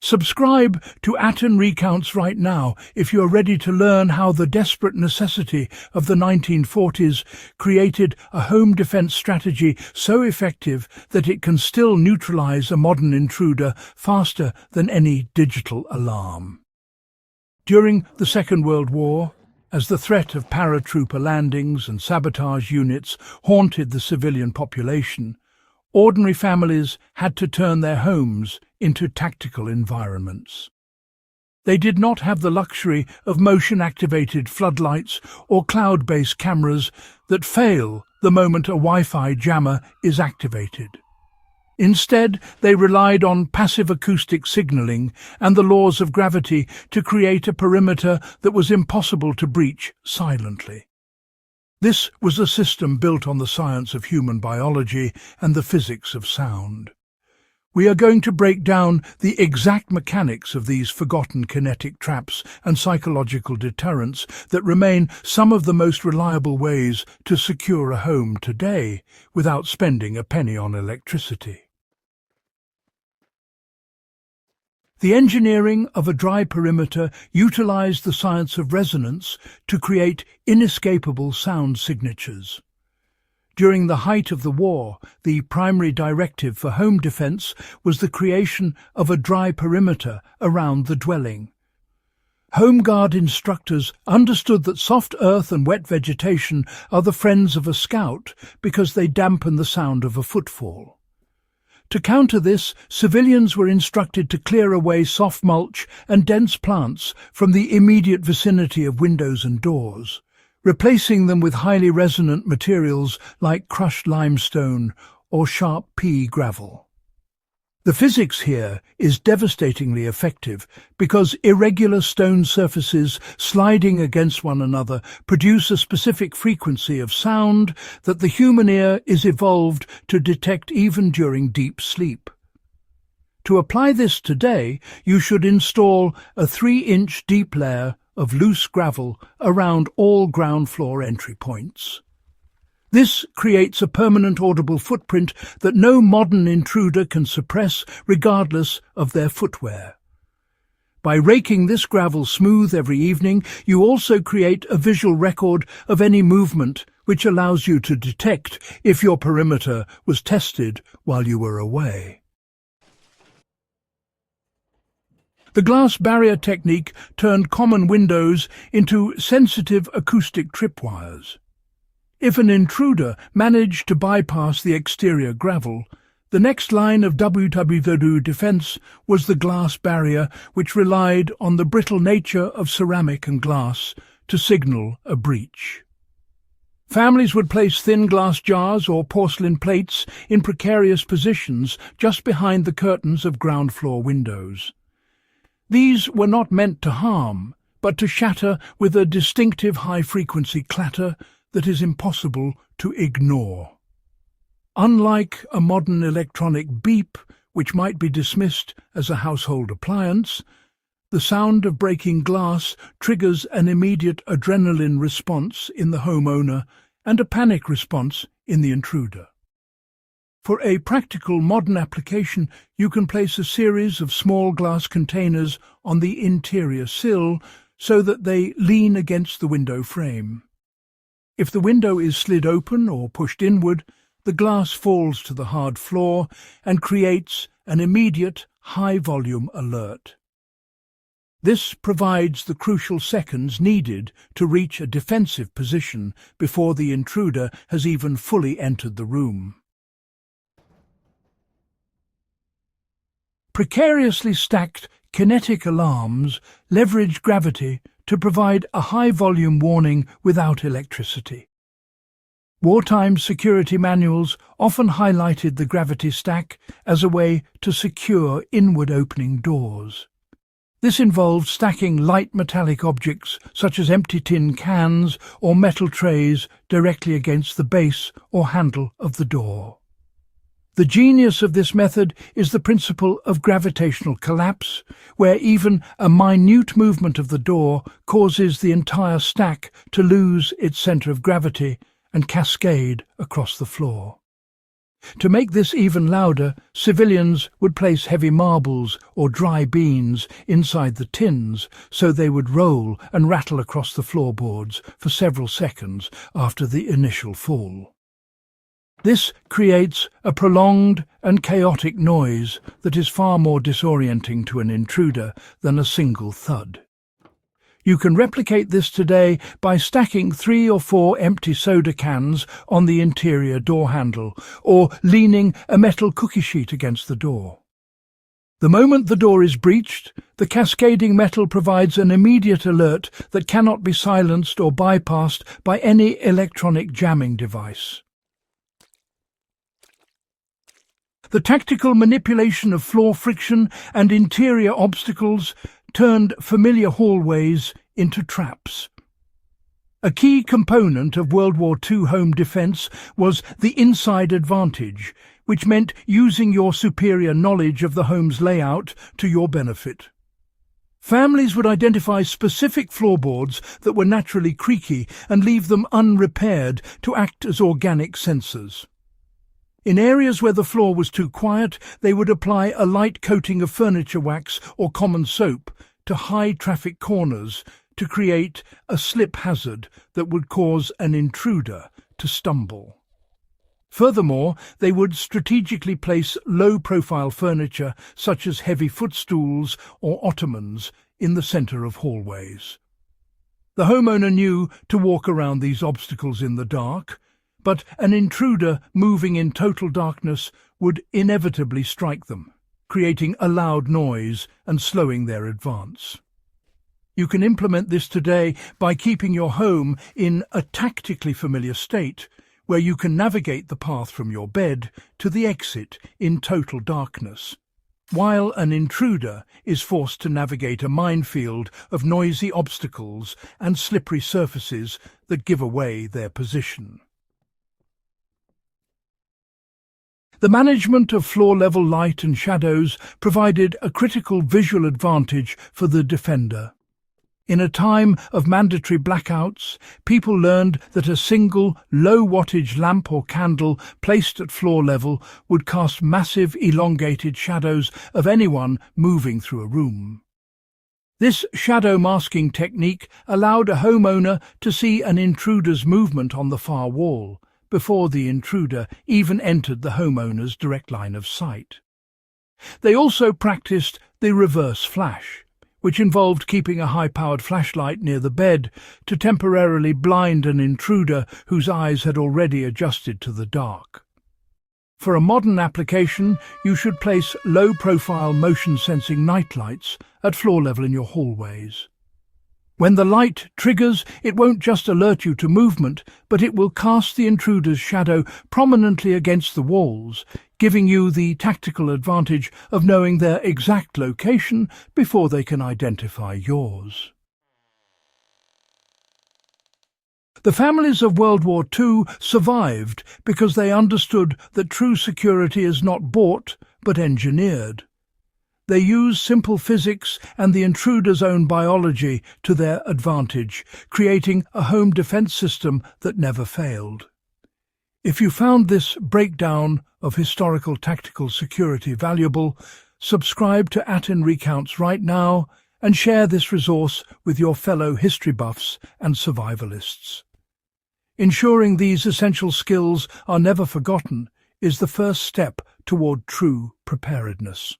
Subscribe to Atten Recounts right now if you are ready to learn how the desperate necessity of the 1940s created a home defense strategy so effective that it can still neutralize a modern intruder faster than any digital alarm. During the Second World War, as the threat of paratrooper landings and sabotage units haunted the civilian population, ordinary families had to turn their homes into tactical environments. They did not have the luxury of motion-activated floodlights or cloud-based cameras that fail the moment a Wi-Fi jammer is activated. Instead, they relied on passive acoustic signaling and the laws of gravity to create a perimeter that was impossible to breach silently. This was a system built on the science of human biology and the physics of sound. We are going to break down the exact mechanics of these forgotten kinetic traps and psychological deterrents that remain some of the most reliable ways to secure a home today without spending a penny on electricity. The engineering of a dry perimeter utilized the science of resonance to create inescapable sound signatures. During the height of the war, the primary directive for home defense was the creation of a dry perimeter around the dwelling. Home Guard instructors understood that soft earth and wet vegetation are the friends of a scout because they dampen the sound of a footfall. To counter this, civilians were instructed to clear away soft mulch and dense plants from the immediate vicinity of windows and doors, replacing them with highly resonant materials like crushed limestone or sharp pea gravel. The physics here is devastatingly effective because irregular stone surfaces sliding against one another produce a specific frequency of sound that the human ear is evolved to detect even during deep sleep. To apply this today, you should install a 3-inch deep layer of loose gravel around all ground floor entry points. This creates a permanent audible footprint that no modern intruder can suppress regardless of their footwear. By raking this gravel smooth every evening, you also create a visual record of any movement which allows you to detect if your perimeter was tested while you were away. The glass barrier technique turned common windows into sensitive acoustic tripwires. If an intruder managed to bypass the exterior gravel, the next line of unavoidable defense was the glass barrier, which relied on the brittle nature of ceramic and glass to signal a breach. Families would place thin glass jars or porcelain plates in precarious positions just behind the curtains of ground floor windows. These were not meant to harm, but to shatter with a distinctive high-frequency clatter that is impossible to ignore. Unlike a modern electronic beep, which might be dismissed as a household appliance, the sound of breaking glass triggers an immediate adrenaline response in the homeowner and a panic response in the intruder. For a practical modern application, you can place a series of small glass containers on the interior sill so that they lean against the window frame. If the window is slid open or pushed inward, the glass falls to the hard floor and creates an immediate high-volume alert. This provides the crucial seconds needed to reach a defensive position before the intruder has even fully entered the room. Precariously stacked kinetic alarms leverage gravity to provide a high-volume warning without electricity. Wartime security manuals often highlighted the gravity stack as a way to secure inward-opening doors. This involved stacking light metallic objects such as empty tin cans or metal trays directly against the base or handle of the door. The genius of this method is the principle of gravitational collapse, where even a minute movement of the door causes the entire stack to lose its center of gravity and cascade across the floor. To make this even louder, civilians would place heavy marbles or dry beans inside the tins so they would roll and rattle across the floorboards for several seconds after the initial fall. This creates a prolonged and chaotic noise that is far more disorienting to an intruder than a single thud. You can replicate this today by stacking 3 or 4 empty soda cans on the interior door handle or leaning a metal cookie sheet against the door. The moment the door is breached, the cascading metal provides an immediate alert that cannot be silenced or bypassed by any electronic jamming device. The tactical manipulation of floor friction and interior obstacles turned familiar hallways into traps. A key component of World War II home defence was the inside advantage, which meant using your superior knowledge of the home's layout to your benefit. Families would identify specific floorboards that were naturally creaky and leave them unrepaired to act as organic sensors. In areas where the floor was too quiet, they would apply a light coating of furniture wax or common soap to high-traffic corners to create a slip hazard that would cause an intruder to stumble. Furthermore, they would strategically place low-profile furniture such as heavy footstools or ottomans in the centre of hallways. The homeowner knew to walk around these obstacles in the dark, but an intruder moving in total darkness would inevitably strike them, creating a loud noise and slowing their advance. You can implement this today by keeping your home in a tactically familiar state, where you can navigate the path from your bed to the exit in total darkness, while an intruder is forced to navigate a minefield of noisy obstacles and slippery surfaces that give away their position. The management of floor-level light and shadows provided a critical visual advantage for the defender. In a time of mandatory blackouts, people learned that a single low-wattage lamp or candle placed at floor level would cast massive elongated shadows of anyone moving through a room. This shadow masking technique allowed a homeowner to see an intruder's movement on the far wall before the intruder even entered the homeowner's direct line of sight. They also practiced the reverse flash, which involved keeping a high-powered flashlight near the bed to temporarily blind an intruder whose eyes had already adjusted to the dark. For a modern application, you should place low-profile motion-sensing nightlights at floor level in your hallways. When the light triggers, it won't just alert you to movement, but it will cast the intruder's shadow prominently against the walls, giving you the tactical advantage of knowing their exact location before they can identify yours. The families of World War II survived because they understood that true security is not bought, but engineered. They used simple physics and the intruder's own biology to their advantage, creating a home defense system that never failed. If you found this breakdown of historical tactical security valuable, subscribe to Atten Recounts right now and share this resource with your fellow history buffs and survivalists. Ensuring these essential skills are never forgotten is the first step toward true preparedness.